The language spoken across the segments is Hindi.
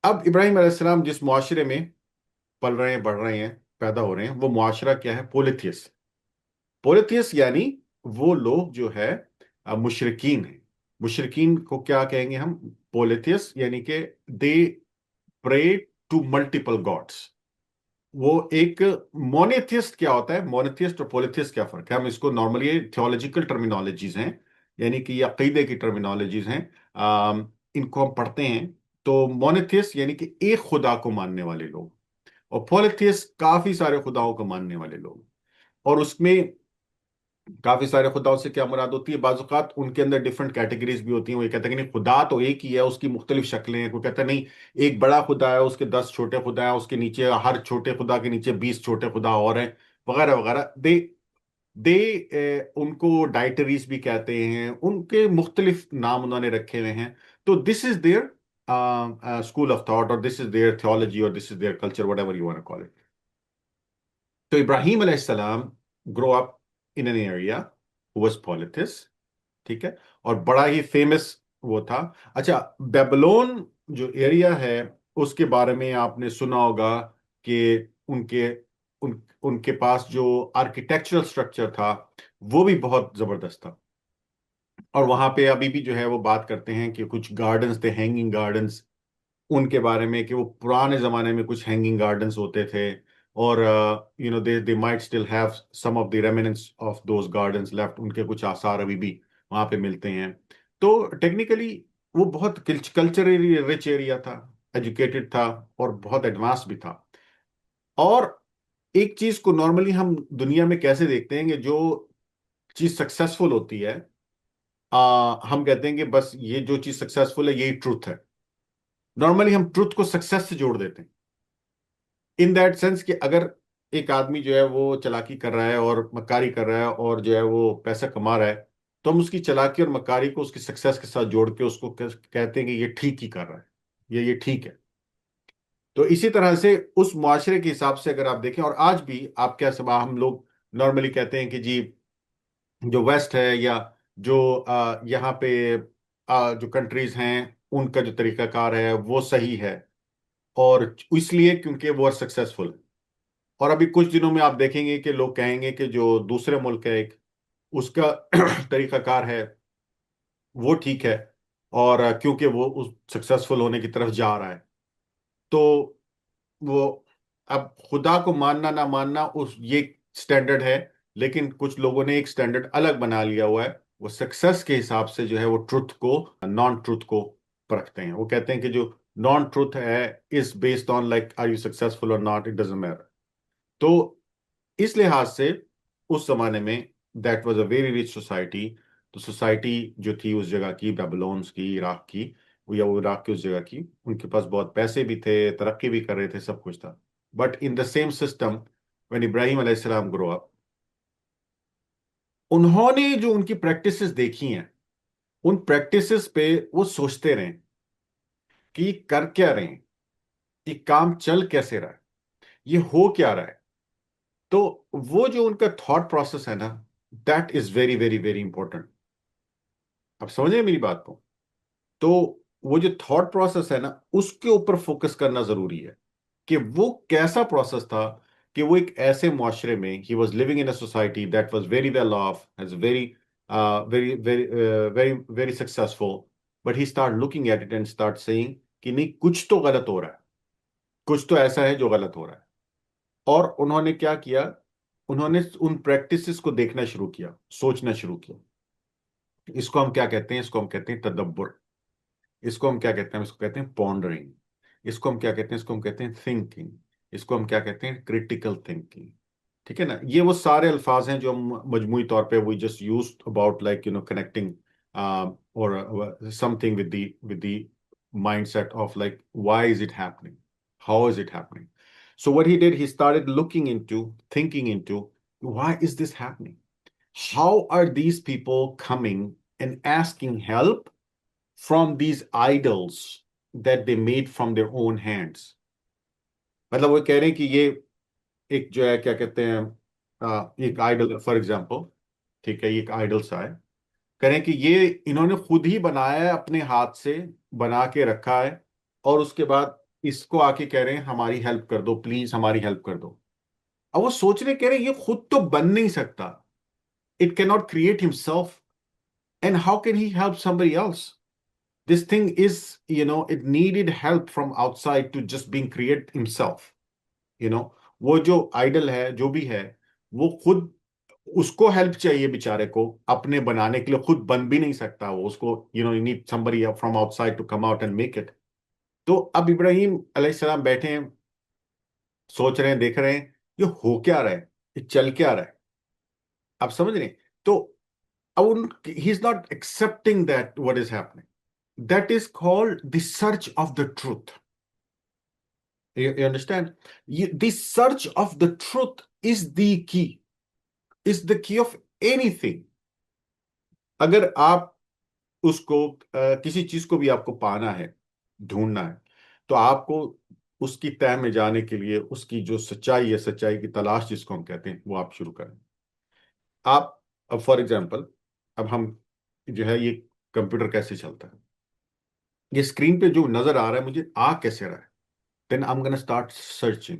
अब इब्राहिम अलैहिस्सलाम जिस मुआशरे में पल रहे हैं, बढ़ रहे हैं, पैदा हो रहे हैं, वो मुआशरा क्या है? पोलिथियस। पोलिथियस यानी वो लोग जो है मुशरिकीन हैं। मुशरिकीन को क्या कहेंगे हम? पोलिथियस, यानी कि दे प्रे टू मल्टीपल गॉड्स। वो एक मोनेथियस्ट क्या होता है? मोनेथियस्ट और पोलिथियस्ट क्या फर्क है? हम इसको नॉर्मली थियोलॉजिकल टर्मिनोलॉजीज हैं, यानी कि ये अकीदे की टर्मिनोलॉजीज हैं। इनको हम पढ़ते हैं। तो मोनेथियस्ट यानी कि एक खुदा को मानने वाले लोग, और पॉलीथियस्ट काफी सारे खुदाओं को मानने वाले लोग। और उसमें काफी सारे खुदाओं से क्या मुराद होती है? बाजुकात उनके अंदर डिफरेंट कैटेगरीज भी होती हैं। वो ये कहते हैं कि नहीं, खुदा तो एक ही है, उसकी मुख्तलिफ शक्लें हैं। कोई कहता है नहीं, एक बड़ा खुदा है, उसके 10 छोटे खुदा हैं, उसके नीचे हर छोटे खुदा के नीचे 20 छोटे खुदा और हैं, वगैरह वगैरह। दे उनको डाइटरीज भी कहते हैं, उनके मुख्तलिफ नाम उन्होंने रखे हुए हैं। तो this is their school of thought, और दिस इज देयर थियोलॉजी, और this is their culture, whatever you want to call it. तो इब्राहिम अलैहिस्सलाम grow up in an area was polytheist, ठीक है, और बड़ा ही फेमस वो था। अच्छा, बेबीलोन जो एरिया है, उसके बारे में आपने सुना होगा कि उनके उनके पास जो आर्किटेक्चरल स्ट्रक्चर था वो भी बहुत जबरदस्त था। और वहां पे अभी भी जो है वो बात करते हैं कि कुछ गार्डन्स थे, हैंगिंग गार्डन्स, उनके बारे में कि वो पुराने जमाने में कुछ हैंगिंग गार्डन्स होते थे। और they might still have some of the remnants of those gardens left, उनके कुछ आसार अभी भी वहां पे मिलते हैं। तो टेक्निकली वो बहुत कल्चरली रिच एरिया था, एजुकेटेड था, और बहुत एडवांस भी था। और एक चीज को नॉर्मली हम दुनिया में कैसे देखते हैं कि जो चीज सक्सेसफुल होती है, हम कहते हैं कि बस ये जो चीज सक्सेसफुल है यही ट्रुथ है। नॉर्मली हम ट्रुथ को सक्सेस से जोड़ देते हैं, इन दैट सेंस कि अगर एक आदमी जो है वो चालाकी कर रहा है और मक्कारी कर रहा है और जो है वो पैसा कमा रहा है, तो हम उसकी चालाकी और मक्कारी को उसकी सक्सेस के साथ जोड़ के उसको कहते हैं कि ये ठीक ही कर रहा है, ये ठीक है। तो इसी तरह से उस मुआशरे के हिसाब से अगर आप देखें, और आज भी आप क्या सब हम लोग नॉर्मली कहते हैं कि जी जो वेस्ट है, या जो यहाँ पे जो कंट्रीज हैं, उनका जो तरीकाकार है वो सही है, और इसलिए क्योंकि वो सक्सेसफुल। और अभी कुछ दिनों में आप देखेंगे कि लोग कहेंगे कि जो दूसरे मुल्क है एक, उसका तरीकाकार है वो ठीक है, और क्योंकि वो उस सक्सेसफुल होने की तरफ जा रहा है। तो वो, अब खुदा को मानना ना मानना उस ये स्टैंडर्ड है, लेकिन कुछ लोगों ने एक स्टैंडर्ड अलग बना लिया हुआ है। वो सक्सेस के हिसाब से जो है वो ट्रुथ को, नॉन ट्रुथ को परखते हैं। वो कहते हैं कि जो नॉन ट्रुथ है is based on like are you successful और नॉट, इट डजंट मैटर। तो इस लिहाज से उस जमाने में that was a very rich society. तो सोसाइटी जो थी उस जगह की, बेबीलोन्स की, इराक की, या वो इराक की उस जगह की, उनके पास बहुत पैसे भी थे, तरक्की भी कर रहे थे, सब कुछ था। But in the same system when Ibrahim अलैहिस्सलाम ग्रो अप, उन्होंने जो उनकी प्रैक्टिसेस देखी हैं, उन प्रैक्टिसेस पे वो सोचते रहे कि कर क्या रहे हैं, ये काम चल कैसे रहा है, ये हो क्या रहा है। तो वो जो उनका थॉट प्रोसेस है ना, that is very very very important. आप समझे मेरी बात को? तो वो जो थॉट प्रोसेस है ना, उसके ऊपर फोकस करना जरूरी है कि वो कैसा प्रोसेस था। कि वो एक ऐसे मुआशरे में, he was living in a society that was very well of, has very very very very very successful, but he start looking at it and start saying कि नहीं, कुछ तो गलत हो रहा है, कुछ तो ऐसा है जो गलत हो रहा है। और उन्होंने क्या किया? उन्होंने उन प्रैक्टिसेस को देखना शुरू किया, सोचना शुरू किया। इसको हम क्या कहते हैं? इसको हम कहते हैं तदब्बर। इसको हम क्या कहते हैं? इसको कहते हैं पॉन्डरिंग। इसको हम क्या कहते हैं? इसको हम कहते हैं थिंकिंग। इसको हम क्या कहते हैं? Critical thinking. ठीक है ना? ये वो सारे अल्फाज हैं जो हम मजमूई तौर पे we just use about like connecting or something with the mindset of like why is it happening, how is it happening. So what he did, he started looking into, thinking into, why is this happening, how are these people coming and asking help from these idols that they made from their own hands. मतलब वो कह रहे हैं कि ये एक जो है क्या कहते हैं, एक आइडल फॉर एग्जांपल, ठीक है, ये एक आइडल सा है। कह रहे हैं कि ये इन्होंने खुद ही बनाया है, अपने हाथ से बना के रखा है, और उसके बाद इसको आके कह रहे हैं हमारी हेल्प कर दो, प्लीज हमारी हेल्प कर दो। अब वो सोच रहे, कह रहे ये खुद तो बन नहीं सकता, it can not create himself, and how can he help somebody else? This thing is, it needed help from outside to just being create himself, you know। वो जो आइडल है जो भी है, वो खुद, उसको हेल्प चाहिए बेचारे को अपने बनाने के लिए, खुद बन भी नहीं सकता वो, उसको you need somebody from outside to come out and make it। तो अब इब्राहिम अलैहिस्सलाम बैठे हैं, सोच रहे हैं, देख रहे हैं ये हो क्या रहा है, ये चल क्या रहा है। आप समझ रहे हैं? तो अब उन, he is not accepting that what is happening. That is called the search of the truth. You understand? The search of the truth is the key, is the key of anything। अगर आप उसको किसी चीज को भी आपको पाना है, ढूंढना है, तो आपको उसकी तह में जाने के लिए उसकी जो सच्चाई है, सच्चाई की तलाश जिसको हम कहते हैं, वो आप शुरू करें। आप, अब फॉर एग्जांपल, अब हम जो है ये कंप्यूटर कैसे चलता है, ये स्क्रीन पे जो नजर आ रहा है मुझे, आ कैसे रहा है, then I'm going to start searching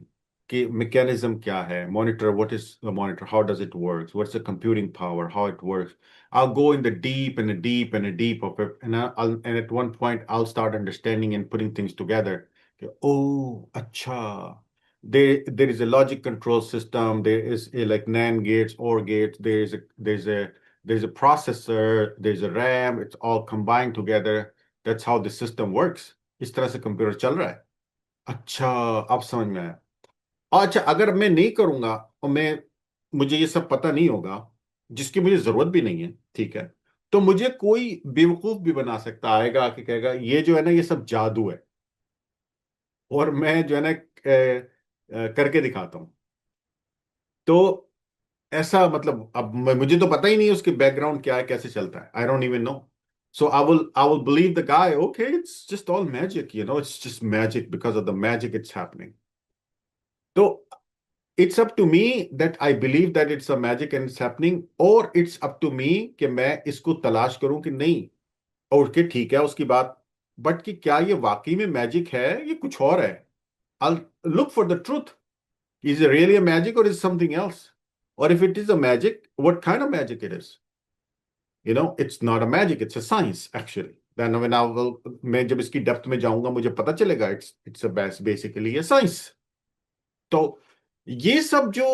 कि mechanism क्या है, monitor, what is the monitor, how does it work, what's the computing power, how it works। I'll go in the deep and the deep and the deep of it, and and at one point I'll start understanding and putting things together कि, oh अच्छा, there is a logic control system, there is a, like NAND gates, OR gates, there's a processor, there's a RAM, it's all combined together, that's how the system works। इस तरह से कंप्यूटर चल रहा है। अच्छा, अब समझ में आया। अच्छा, अगर मैं नहीं करूंगा और मुझे ये सब पता नहीं होगा, जिसकी मुझे जरूरत भी नहीं है, ठीक है, तो मुझे कोई बेवकूफ भी बना सकता, आएगा आके कहेगा ये जो है ना ये सब जादू है, और मैं जो है ना करके दिखाता हूं। तो ऐसा मतलब, अब मुझे तो पता ही नहीं है उसके बैकग्राउंड क्या है, कैसे चलता है, I don't even know. So I will believe the guy, okay it's just all magic, it's just magic, because of the magic it's happening. तो it's up to me that I believe that it's a magic and it's happening, और it's up to me कि मैं इसको तलाश करूं कि नहीं, और कि ठीक है उसकी बात, बट कि क्या ये वाकई में मैजिक है, ये कुछ और है। I'll look for the truth। Is it really a magic or is it something else? Or if it is a magic, what kind of magic it is? It's not a magic, it's a science actually। Then when मैं जब इसकी डेप्थ में जाऊंगा मुझे पता चलेगा it's a basically a science। तो ये सब जो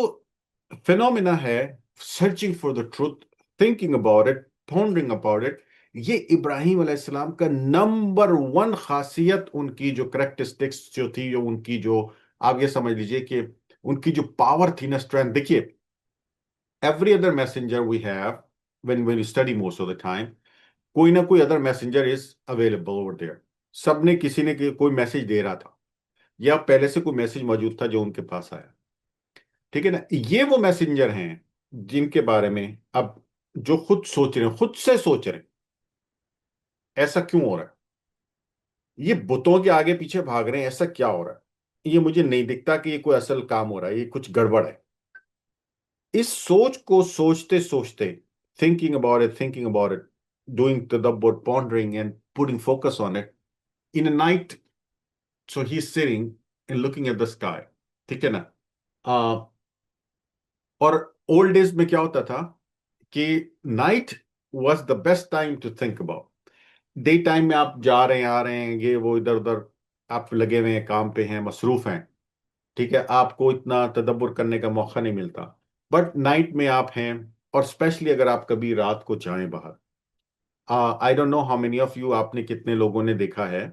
फिनोमिना है, searching for the truth, thinking about it, pondering about it, ये इब्राहिम अलैहिस्सलाम का नंबर वन खासियत, उनकी जो करेक्टरिस्टिक्स जो थी, जो उनकी जो, आप ये समझ लीजिए कि उनकी जो पावर थी ना, स्ट्रेंथ। देखिए, every other messenger we have, when you study most of the time, कोई ना कोई other messenger is available over there. सबने किसी ने कोई मैसेज दे रहा था, या पहले से कोई मैसेज मौजूद था जो उनके पास आया, ठीक है ना। ये वो मैसेंजर हैं जिनके बारे में अब जो खुद सोच रहे हैं, खुद से सोच रहे हैं ऐसा क्यों हो रहा है, ये बुतों के आगे पीछे भाग रहे हैं, ऐसा क्या हो रहा है, ये मुझे नहीं दिखता कि ये कोई असल काम हो रहा है, ये कुछ गड़बड़ है। इस सोच को सोचते सोचते, थिंकिंग अबाउट इट, डूइंग तदब्बुर, pondering and putting focus on it in a night, so he's sitting and looking at the sky, ठीक है ना। आ, और ओल्ड डेज में क्या होता था कि night was the best time to think about. Day time में आप जा रहे हैं, आ रहे हैं, ये वो इधर उधर आप लगे हुए हैं, काम पे हैं, मसरूफ हैं, ठीक है, आपको इतना तदब्बर करने का मौका नहीं मिलता। बट नाइट में आप हैं, और स्पेशली अगर आप कभी रात को जाएं बाहर, I don't know how many of you, आपने कितने लोगों ने देखा है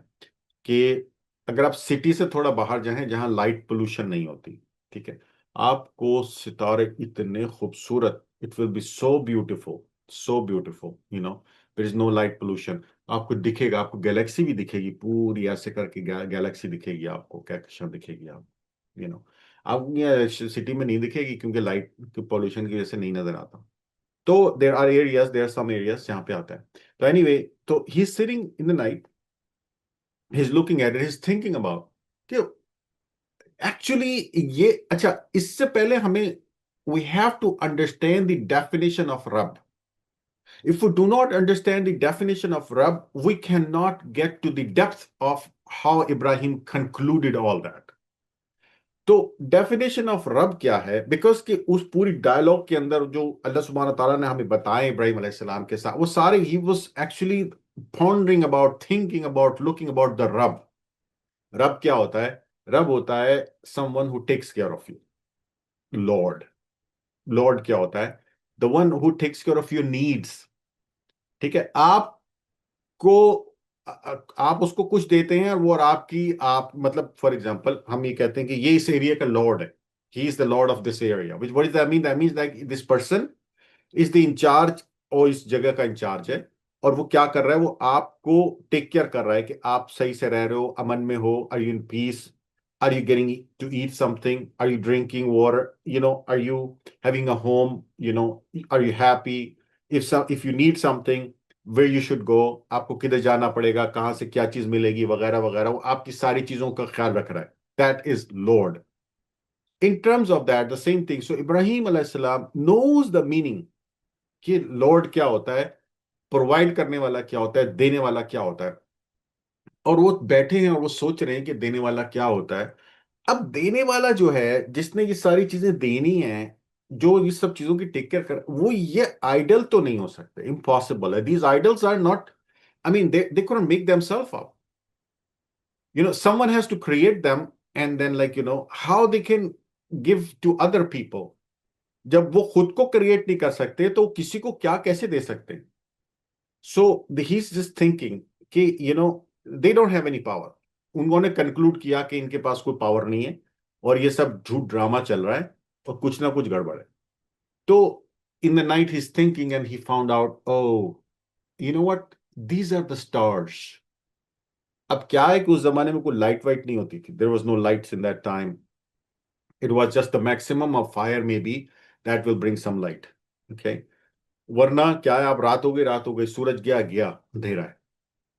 कि अगर आप सिटी से थोड़ा बाहर जाएं जहां लाइट पोल्यूशन नहीं होती, ठीक है, आपको सितारे इतने खूबसूरत, it will be so beautiful, so beautiful, there is no light pollution. आपको दिखेगा, आपको गैलेक्सी भी दिखेगी पूरी ऐसे करके, गैलेक्सी दिखेगी आपको, कैक्शन दिखेगी आप, यू नो आप ये सिटी में नहीं दिखेगी क्योंकि लाइट पोल्यूशन की वजह से नहीं नजर आता। तो देर आर सम एरियाज जहाँ पे आता है। तो एनीवे, तो he is sitting in the night, he's looking at it, he's thinking about कि एक्चुअली ये, अच्छा, इससे पहले हमें, we have to understand the definition of रब। If we do not understand the definition of रब, we cannot get to the depth of how Ibrahim concluded all that. तो डेफिनेशन ऑफ रब क्या है, बिकॉज कि उस पूरी डायलॉग के अंदर जो अल्लाह सुब्हान ताला ने हमें बताए इब्राहिम अलैहिस्सलाम के साथ, वो सारे he was actually pondering about, thinking about, looking about the रब. रब क्या होता है? रब होता है someone who takes care of you. Lord. Lord क्या होता है? The one who takes care of your needs. ठीक है, आपको आप उसको कुछ देते हैं और वो, और आपकी, आप मतलब फॉर एग्जांपल हम ये कहते हैं कि ये इस एरिया का लॉर्ड है, he is the lord of this area, which what is that mean? That means that this person is the in-charge, और इस जगह का इंचार्ज है, और वो क्या कर रहा है? वो आपको टेक केयर कर रहा है कि आप सही से रह रहे हो, अमन में हो, are you in peace, are you getting to eat something, are you drinking water, are you having a home, are you happy, if you need something, where you should go, आपको किधर जाना पड़ेगा, कहाँ से क्या चीज मिलेगी, वगैरह वगैरह, वो आपकी सारी चीजों का ख्याल रख रहा है. That is lord. In terms of that the same thing, so Ibrahim अलैहिस्सलाम नोज द मीनिंग कि लॉर्ड क्या होता है, प्रोवाइड करने वाला क्या होता है, देने वाला क्या होता है. और वो बैठे हैं और वो सोच रहे हैं कि देने वाला क्या होता है. अब देने वाला जो है, जिसने ये सारी चीजें देनी है, जो ये सब चीजों की टेक केयर कर, वो ये आइडल तो नहीं हो सकते, इम्पॉसिबल है. These idols are not, I mean they couldn't make themselves up. Someone has to create them, and then, like, how they can give to other people. जब वो खुद को क्रिएट नहीं कर सकते तो किसी को क्या कैसे दे सकते हैं? सो ही इज जस्ट थिंकिंग कि they don't have any power. उन्होंने कंक्लूड किया कि इनके पास कोई पावर नहीं है, और ये सब झूठ ड्रामा चल रहा है, और कुछ ना कुछ गड़बड़ है. तो in the night he is thinking and he found out, oh, you know what, these are the stars. अब क्या है कि उस जमाने में कोई लाइट वाइट नहीं होती थी. There was no lights in that time. It was just the maximum of fire maybe that will bring some light. Okay. वरना क्या है, आप रात हो गई, रात हो गई, सूरज गया गया, अंधेरा है,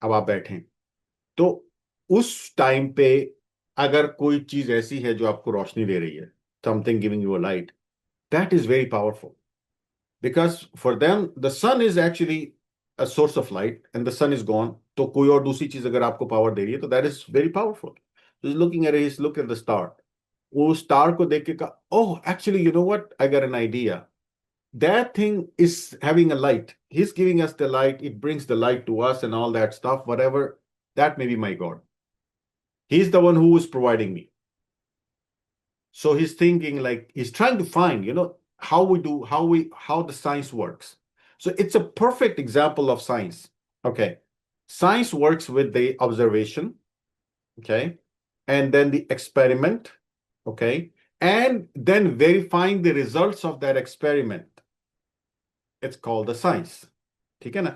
अब आप बैठे हैं. तो उस टाइम पे अगर कोई चीज ऐसी है जो आपको रोशनी दे रही है, something giving you a light, that is very powerful. Because for them the sun is actually a source of light, and the sun is gone. तो कोई और दूसरी चीज अगर आपको पावर दे रही है, तो that is very powerful. Looking at is look at the star. वो स्टार को देख के कहा, oh, actually, you know what, I got an idea. That thing is having a light. He's giving us the light. It brings the light to us and all that stuff, whatever. That may be my God. He's the one who is providing me. So he's thinking, like, he's trying to find, how we do, how the science works. So it's a perfect example of science. Okay. Science works with the observation. Okay. And then the experiment. Okay. And then verifying the results of that experiment. It's called the science. ठीक है ना?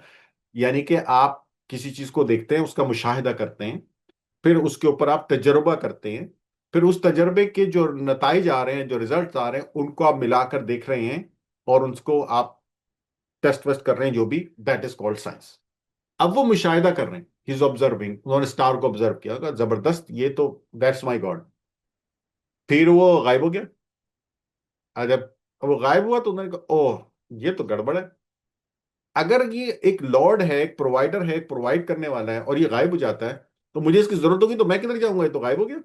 यानी कि आप किसी चीज को देखते हैं, उसका मुशाहिदा करते हैं, फिर उसके ऊपर आप तजर्बा करते हैं, फिर उस तजर्बे के जो नताइज आ रहे हैं, जो रिजल्ट आ रहे हैं, उनको आप मिलाकर देख रहे हैं, और उनको आप टेस्ट वेस्ट कर रहे हैं, जो भी, दैट इज कॉल्ड साइंस. अब वो मुशाहिदा कर रहे हैं, ही इज ऑब्जर्विंग. उन्होंने स्टार को ऑब्जर्व किया, कहा, जबरदस्त, ये तो, दैट्स माई गॉड. फिर वो गायब हो गया. जब वो गायब हुआ तो उन्होंने कहा, ओह, ये तो गड़बड़ है. अगर ये एक लॉर्ड है, एक प्रोवाइडर है, एक प्रोवाइड करने वाला है, और ये गायब हो जाता है, तो मुझे इसकी जरूरत होगी तो मैं किधर जाऊंगा? ये तो गायब हो गया,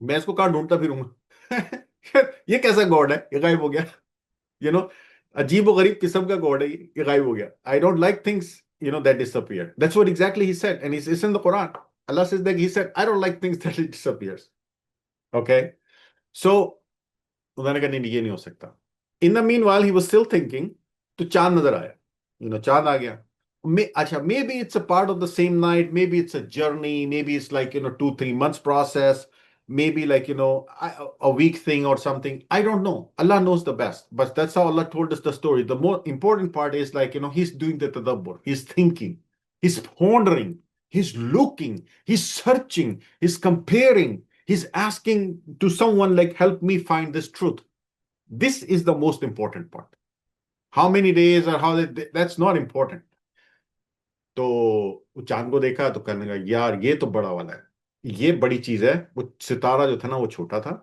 मैं इसको कहाँ ढूंढता फिरूंगा? ये कैसा गॉड है, ये गायब हो गया? यू नो अजीब और गरीब किस्म का गॉड है ये गायब हो गया. I don't like things that disappear. That's what exactly he said, and it's in the Quran. Allah says that, he said, I don't like things that disappears. Okay. So उन्होंने कहा, नहीं, ये नहीं हो सकता. In the meanwhile he was still thinking, तो चांद नजर आया. चांद आ गया. अच्छा, maybe it's a part of the same night, maybe it's a journey, maybe it's like 2-3 months process, maybe like a week thing or something. I don't know. Allah knows the best, but that's how Allah told us the story. The more important part is, like, he's doing the tadabbur, he's thinking, he's pondering, he's looking, he's searching, he's comparing, he's asking to someone, like, help me find this truth. This is the most important part. How many days or how that's not important. तो वो चांद को देखा तो कहने लगा, यार ये तो बड़ा वाला है, ये बड़ी चीज है. वो सितारा जो था ना, वो छोटा था.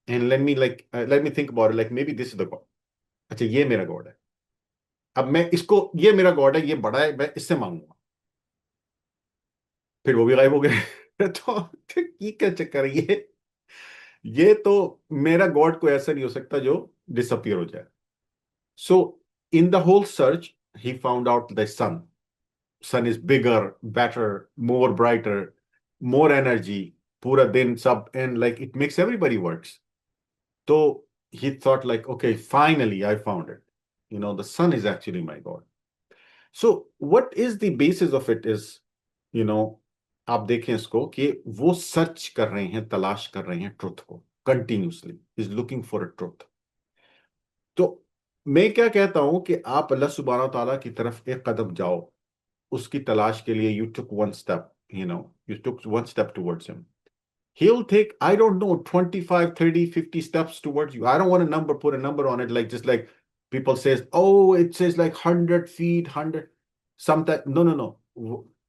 And let me think about, like, may be this is the God. अच्छा, ये मेरा गॉड है. अब मैं इसको, ये मेरा गॉड है, ये बड़ा है, मैं इससे मांगूंगा. फिर वो भी गायब हो गए. तो ये क्या चक्कर है ये तो मेरा गॉड को ऐसा नहीं हो सकता जो डिसअपियर हो जाए. So in the whole search he found out the sun. Sun is bigger, better, more brighter, more energy. पूरा दिन सब and like it makes everybody works. तो he thought like, okay, finally I found it. The sun is actually my God. So what is the basis of it is, you know, आप देखें इसको कि वो सर्च कर रहे हैं, तलाश कर रहे हैं ट्रुथ को continuously, is looking for a truth. तो मैं क्या कहता हूं कि आप अल्लाह सुब्हानहू व तआला की तरफ एक कदम जाओ, उसकी तलाश के लिए. You took one step, you took one step towards him. He'll take, I don't know, 25, 30, 50 steps towards you. I don't want a number, put a number on it, like just like people says, oh, it says like 100 feet, 100, sometimes. No, no, no.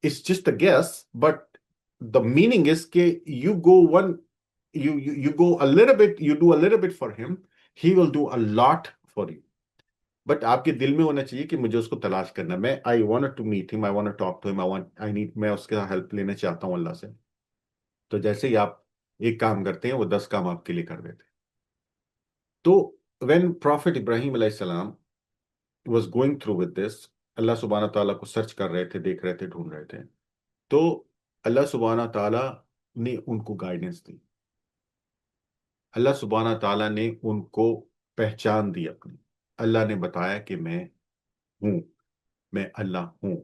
It's just a guess, but the meaning is that you go one, you go a little bit, you do a little bit for him, he will do a lot for you. But आपके दिल में होना चाहिए कि मुझे उसको तलाश करना है. मैं I want to meet him, I want to talk to him, I need, मैं उसके हेल्प लेना चाहता हूँ अल्लाह से. तो जैसे ही आप एक काम करते हैं वो 10 काम आपके लिए कर देते हैं. तो व्हेन प्रॉफिट इब्राहिम अलैहिस्सलाम was going through with this, Allah सुब्हानहू ताला को सर्च कर रहे थे, देख रहे थे, ढूंढ रहे थे. तो अल्लाह सुब्हानहू ताला ने उनको गाइडेंस दी. अल्लाह सुब्हानहू ताला ने उनको पहचान दी अपनी. अल्लाह ने बताया कि हूं मैं अल्लाह हूं.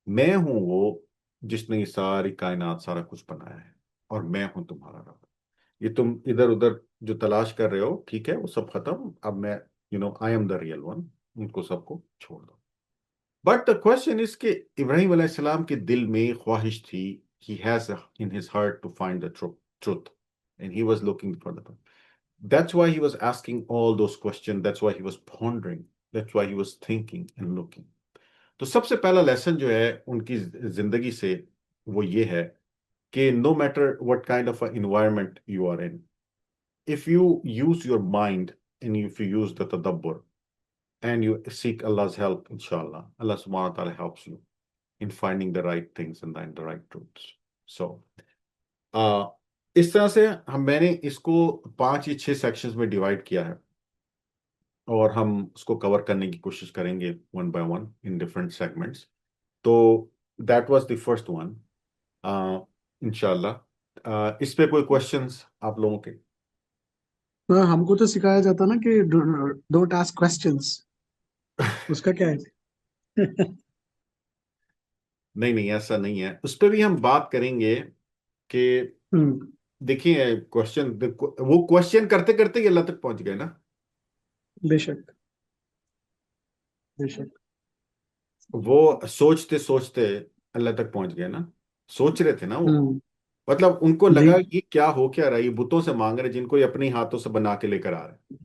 मैं हूं वो जिसने ये सारी कायनात, सारा कुछ बनाया है, और मैं हूं तुम्हारा रब. ये तुम इधर उधर जो तलाश कर रहे हो, ठीक है, वो सब खत्म. अब मैं, I am the real one. उनको सबको छोड़ दो. बट द क्वेश्चन इज कि इब्राहिम अलैहिस्सलाम के दिल में ख्वाहिश थी. He has in his heart to find the truth, and he was looking for the. That's why he was asking all those question. That's why he was pondering. That's why he was thinking and looking. तो सबसे पहला लेसन जो है उनकी जिंदगी से, वो ये है कि no matter what kind of environment you are in, if you use your mind and if you use the tadabbur and you seek Allah's help, inshallah, Allah subhanahu wa ta'ala helps you in finding the right things and the right truths. So, uh, इस तरह से मैंने इसको 5 या 6 सेक्शंस में डिवाइड किया है, और हम उसको कवर करने की कोशिश करेंगे one by one in different segments. तो that was the first one. इंशाल्लाह इस पे कोई क्वेश्चंस आप लोगों के? हाँ, हमको तो सिखाया जाता ना कि डोंट आस्क क्वेश्चंस, उसका क्या है? नहीं नहीं, ऐसा नहीं है. उस पर भी हम बात करेंगे कि हम्म, देखिए, क्वेश्चन, वो क्वेश्चन करते करते ही अल्लाह तक पहुंच गए ना. बेशक, बेशक। वो सोचते सोचते अल्लाह तक पहुंच गए ना. सोच रहे थे ना वो. हम्म, मतलब उनको जी, लगा कि क्या हो क्या रहा है, ये बुतों से मांग रहे जिनको ये अपने ही हाथों से बना के लेकर आ रहे हैं.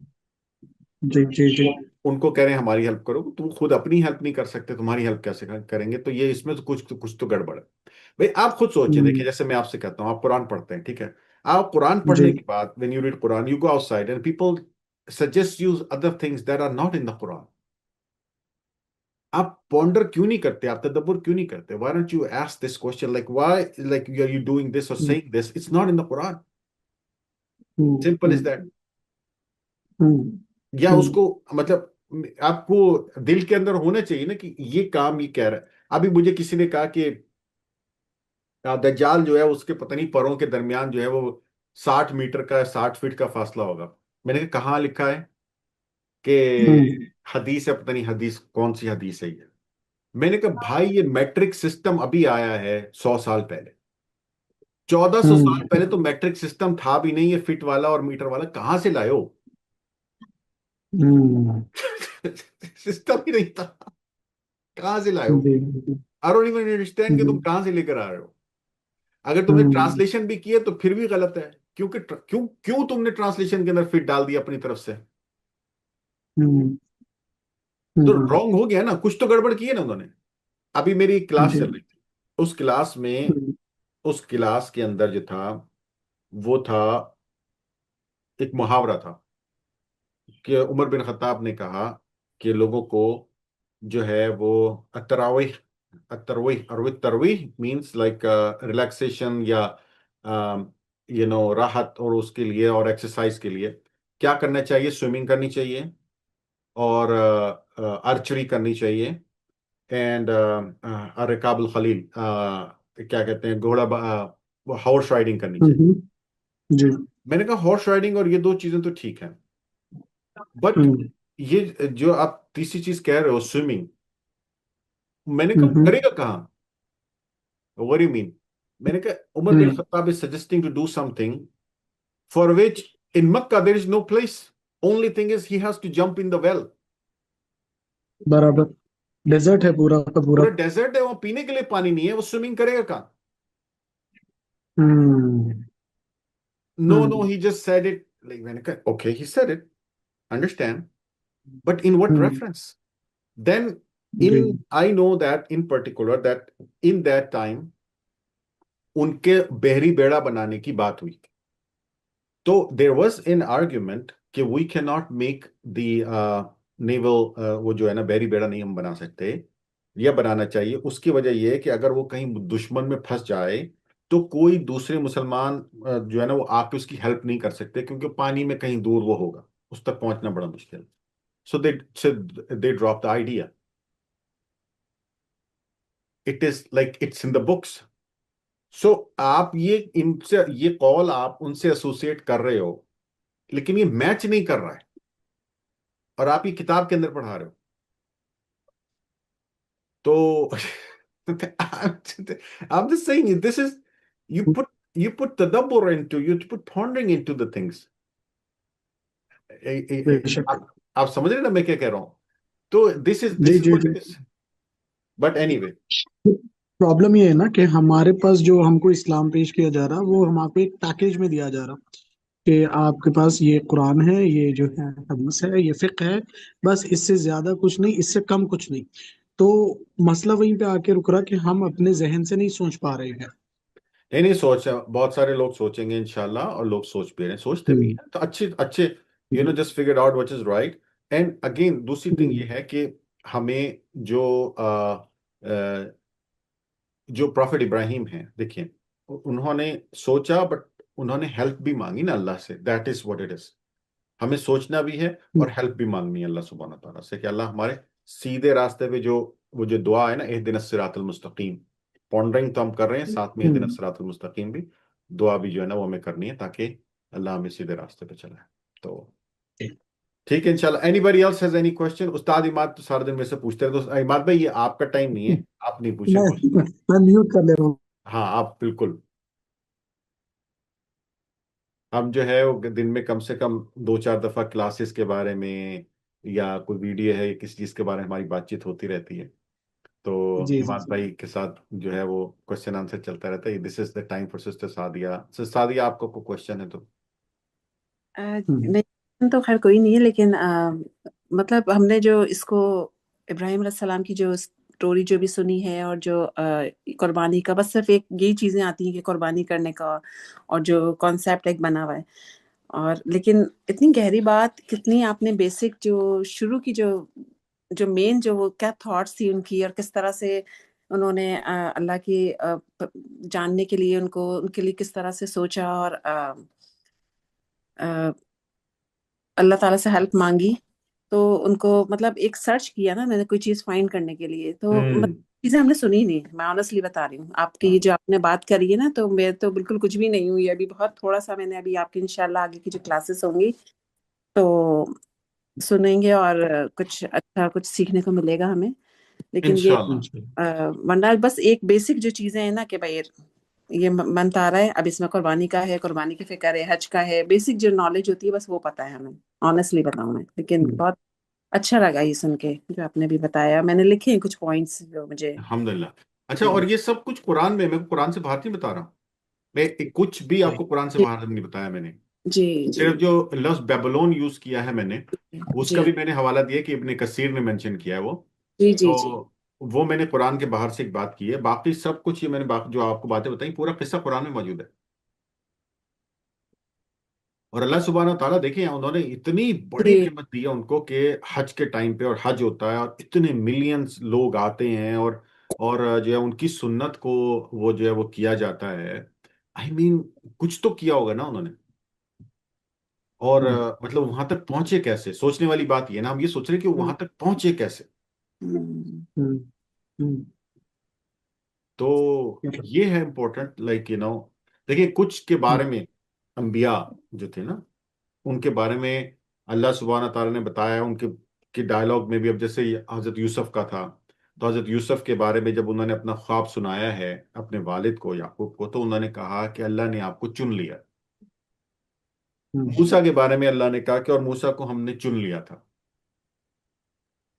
जी, जी, जी। उनको कह रहे हैं हमारी हेल्प करो. तुम खुद अपनी हेल्प नहीं कर सकते, तुम्हारी हेल्प कैसे करेंगे? तो ये इसमें तो कुछ तो गड़बड़ है. भाई आप खुद सोचिए. देखिए, हम्म, जैसे मैं आपसे कहता हूँ, आप कुरान पढ़ते हैं, ठीक है. आप कुरान जी, पढ़ने के बाद when you read Quran, you go outside and people suggest you other things that are not in the Quran. आप पॉन्डर क्यों नहीं करते? आप तदब्बर क्यों नहीं करते? Why don't you ask this question, like why, like you are you doing this or hmm, saying this, it's not in the Quran. Hmm, simple is that. Hmm, hmm, या हम्म, उसको, मतलब आपको दिल के अंदर होना चाहिए ना कि ये काम ये कह रहा है. अभी मुझे किसी ने कहा कि दज्जाल जो है उसके पता नहीं पैरों के दरमियान जो है वो 60 मीटर का, 60 फीट का फासला होगा. मैंने कहा कहाँ लिखा है हम्म, कि हदीस है, पता नहीं हदीस कौन सी हदीस है ये. मैंने कहा भाई, ये मैट्रिक सिस्टम अभी आया है 100 साल पहले. 1400 साल हम्म, पहले तो मैट्रिक सिस्टम था भी नहीं. ये फिट वाला और मीटर वाला कहाँ से लाए हो? हम्म, सिस्टम ही नहीं था. कहाँ से लाए हो? जी, जी, आई डोंट इवन अंडरस्टैंड कि जी, तुम कहाँ से लेकर आ रहे हो. अगर तुमने हम्म, ट्रांसलेशन भी किए तो फिर भी गलत है. क्योंकि क्यों क्यों तुमने ट्रांसलेशन के अंदर फिट डाल दिया अपनी तरफ से? हम्म, तो हम्म, रॉन्ग हो गया ना, कुछ तो गड़बड़ की है ना उन्होंने. अभी मेरी एक क्लास जी, चल रही थी. उस क्लास में, हम्म, उस क्लास के अंदर जो था, वो था, एक मुहावरा था कि उमर बिन खत्ताब ने कहा कि लोगों को जो है वो अतरावी, अतरवी, अरवी तरवी मीन्स लाइक रिलैक्सेशन, या राहत और उसके लिए और एक्सरसाइज के लिए क्या करना चाहिए? स्विमिंग करनी चाहिए, और आर्चरी करनी चाहिए, एंड रिकाबुल खलील, क्या कहते हैं, हॉर्स राइडिंग करनी चाहिए। हम्म, जी। मैंने कहा हॉर्स राइडिंग और ये दो चीजें तो ठीक है, बट हम्म ये जो आप तीसरी चीज कह रहे हो, स्विमिंग, मैंने कहा हम्म करेगा कहाँ? What you mean? मैंने कहा Umar bin hmm, Khattab is suggesting to do something for which in Mecca there is no place, only thing is he has to jump in the well. बराबर। डेजर्ट है पूरा का पूरा। पूरा डेजर्ट है, वहां पीने के लिए पानी नहीं है, वो स्विमिंग करेगा कहाँ? Hmm no no, hmm he just said it, like मैंने कहा okay, he said it, understand, but in what hmm, reference? Then जी। In I know that in particular that in that time उनके बहरी बेड़ा बनाने की बात हुई। तो देर वॉज एन आर्ग्यूमेंट कि we can not make the naval, वो जो है ना बहरी बेड़ा नहीं हम बना सकते, या बनाना चाहिए। उसकी वजह यह है कि अगर वो कहीं दुश्मन में फंस जाए तो कोई दूसरे मुसलमान जो है ना वो आके उसकी हेल्प नहीं कर सकते, क्योंकि पानी में कहीं दूर वो होगा, उस तक पहुंचना बड़ा मुश्किल। So they drop the idea. It is like it's in the books. सो आप ये इनसे ये कॉल आप उनसे एसोसिएट कर रहे हो, लेकिन ये मैच नहीं कर रहा है, और आप ये किताब के अंदर पढ़ा रहे हो। तो I'm just saying this is, you put you put tadabbur into, you put pondering into the things. बेशक। आप समझ रहे हैं ना मैं क्या कह रहा हूं? तो जी दिस इज जी व्हाट जी। It is, but anyway. Problem ये है ना कि हमारे पास जो हमको इस्लाम पेश किया जा रहा वो हमको एक पैकेज में दिया जा रहा कि आपके पास ये कुरान है, ये जो है हदीस है, ये फिक्र है, बस इससे ज्यादा कुछ नहीं, इससे कम कुछ नहीं। तो मसला वहीं पे आके रुक रहा कि हम अपने जहन से नहीं सोच पा रहे हैं। नहीं नहीं, सोच बहुत सारे लोग सोचेंगे इंशाल्लाह, और लोग सोच भी रहे हैं, सोचते भी हम्म हैं, तो अच्छे अच्छे, hmm just figure out what is right. And again दूसरी थिंग ये हम्म है कि हमें जो प्रॉफिट इब्राहिम है, देखिए, उन्होंने सोचा, बट उन्होंने हेल्प भी मांगी ना अल्लाह से, that is what it is. हमें सोचना भी है और हेल्प भी मांगनी है अल्लाह सुब्हानहू व तआला से, कि अल्लाह हमारे सीधे रास्ते पे जो, वो जो दुआ है ना, इहदिनस सिरातल मुस्तकीम, पॉन्डरिंग तो हम कर रहे हैं, साथ में इहदिनस हम्म, सिरातल मुस्तकीम भी दुआ भी जो है ना वो हमें करनी है, ताकि अल्लाह हमें सीधे रास्ते पे चलाए। तो ठीक है इंशाल्लाह। Anybody else has any question? उस्ताद इमाद तो सारा दिन मेरे से पूछते रहे, तो इमाद भाई ये आपका टाइम नहीं है, आप नहीं पूछे क्वेश्चन। मैं म्यूट कर ले रहा हूँ। हाँ आप बिल्कुल। हम जो है वो दिन में कम से कम 2-4 दफा क्लासेस के बारे में, या कोई वीडियो है, किसी चीज के बारे में हमारी बातचीत होती रहती है। तो जी जी इमाद जी। भाई के साथ जो है वो क्वेश्चन आंसर चलता रहता है। This is the time for sister Sadia. Sister Sadia, आपको कोई क्वेश्चन है तो? हम्म नहीं तो खैर कोई नहीं है, लेकिन मतलब हमने जो इसको इब्राहिम अलैहिस्सलाम की जो स्टोरी जो भी सुनी है, और जो कुर्बानी का, बस सिर्फ एक यही चीजें आती हैं कि कुर्बानी करने का, और जो कॉन्सेप्ट एक बना हुआ है। और लेकिन इतनी गहरी बात, कितनी आपने बेसिक जो शुरू की जो जो मेन जो वो क्या थॉट्स थी उनकी, और किस तरह से उन्होंने अल्लाह की जानने के लिए उनको उनके लिए किस तरह से सोचा, और अल्लाह ताला से हेल्प मांगी। तो उनको मतलब एक सर्च किया ना मैंने कोई चीज फाइंड करने के लिए, तो मतलब हम्म। चीजें हमने सुनी नहीं। मैं ऑनेस्टली बता रही हूँ, आपकी ये हाँ। जो आपने बात करी है ना, तो मैं तो बिल्कुल कुछ भी नहीं हुई अभी, बहुत थोड़ा सा मैंने अभी आपकी इंशाल्लाह आगे की जो क्लासेस होंगी तो सुनेंगे, और कुछ अच्छा कुछ सीखने को मिलेगा हमें। लेकिन ये इंशाल्लाह। वरना बस एक बेसिक जो चीजें हैं ना कि भाई ये मन आ रहा है, अब इसमें कुर्बानी का है, कुर्बानी की फिक्र है, हज का है, बेसिक जो नॉलेज होती है बस वो पता है हमें। ऑनेस्टली बताऊं मैं, लेकिन हम्म बहुत अच्छा लगा ये सुन के जो आपने भी बताया। मैंने लिखे हैं कुछ पॉइंट्स जो मुझे। अल्हम्दुलिल्लाह। अच्छा, और जी ये सब कुछ कुरान में, मैं कुरान से बाहर नहीं बता रहा हूँ, कुछ भी आपको कुरान से बाहर नहीं बताया मैंने। जी जी सिर्फ जो लफ्ज बेबीलोन यूज किया है मैंने, उसका जी भी मैंने हवाला दिया कि इब्ने कसीर ने मेंशन किया है वो। जी जी जी तो वो मैंने कुरान के बाहर से एक बात की है, बाकी सब कुछ ये मैंने जो आपको बातें बताई, पूरा किस्सा कुरान में मौजूद है। और अल्लाह सुब्हानहू व तआला देखें, उन्होंने इतनी बड़ी जी नेमत दी है उनको कि हज के टाइम पे, और हज होता है और इतने मिलियंस लोग आते हैं, और जो है उनकी सुन्नत को वो जो है वो किया जाता है। आई मीन कुछ तो किया होगा ना उन्होंने। और हम्म, मतलब वहां तक पहुंचे कैसे, सोचने वाली बात ये ना, हम ये सोच रहे हैं कि वो हम्म, वहां तक पहुंचे कैसे। हम्म, हम्म, हम्म, तो ये है इम्पोर्टेंट, लाइक देखिए कुछ के बारे में अंबिया जो थे ना, उनके बारे में अल्लाह सुब्हान ताला ने बताया उनके के डायलॉग में भी। अब जैसे हजरत यूसुफ का था, तो हजरत यूसुफ के बारे में जब उन्होंने अपना ख्वाब सुनाया है अपने वालिद को याकूब को, तो उन्होंने कहा कि अल्लाह ने आपको चुन लिया। हम्म, मूसा के बारे में अल्लाह ने कहा कि और मूसा को हमने चुन लिया था।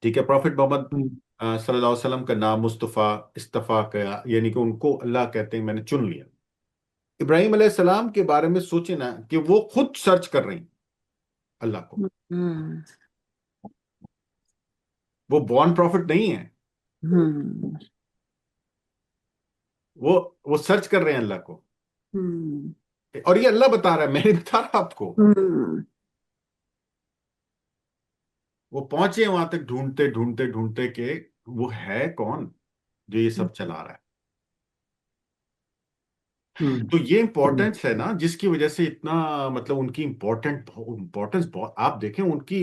ठीक है, प्रॉफिट मोहम्मद हम्म, सल्लल्लाहु अलैहि वसल्लम का नाम मुस्तफ़ा, इस्तफा का, यानी कि उनको अल्लाह कहते हैं मैंने चुन लिया। इब्राहिम अलैहिस्सलाम के बारे में सोचे ना कि वो खुद सर्च कर रही हैं अल्लाह को। हम्म, वो बॉर्न प्रॉफिट नहीं है, हम्म, वो वो सर्च कर रहे हैं अल्लाह को। हम्म, और ये अल्लाह बता रहा है, मैं नहीं बता रहा आपको। हम्म, वो पहुंचे वहां तक ढूंढते ढूंढते ढूंढते के वो है कौन जो ये सब चला रहा है। हम्म, तो ये हम्म, इंपॉर्टेंस है ना जिसकी वजह से इतना, मतलब उनकी इंपॉर्टेंस बहुत, आप देखें उनकी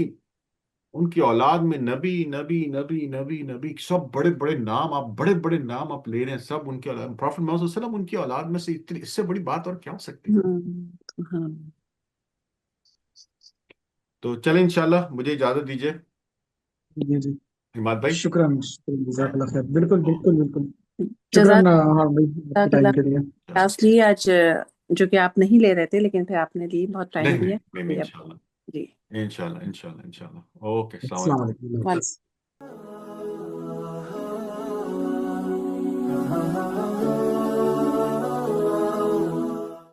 उनकी औलाद में नबी नबी नबी नबी नबी सब बड़े बड़े नाम, आप बड़े बड़े नाम आप ले रहे हैं, सब उनके औलाद, प्रॉफिट मोहम्मद सल्लल्लाहु अलैहि वसल्लम उनकी औलाद में से। इतनी इससे बड़ी बात और क्या हो सकती है। हम्म, तो चलें इंशाल्लाह, मुझे इजाजत दीजिए जी जी। हिमाद भाई। शुक्रान शुक्रान, जज़ाकल्लाह खैर, बिल्कुल ओ, बिल्कुल बिल्कुल। शुक्रान जज़ाकल्लाह हाँ भाई, आपके टाइम के लिए। क्लास ली आज, जो कि आप नहीं ले रहे थे लेकिन फिर आपने ली, बहुत नहीं टाइम नहीं दिया। नहीं नहीं, अब इंशाल्लाह जी, इंशाल्लाह इंशाल्लाह इंशाल्लाह। ओके, अस्सलाम अस्सलाम वालेकुम। वालेकुम, अल्लाह वाले हाफ़िज़।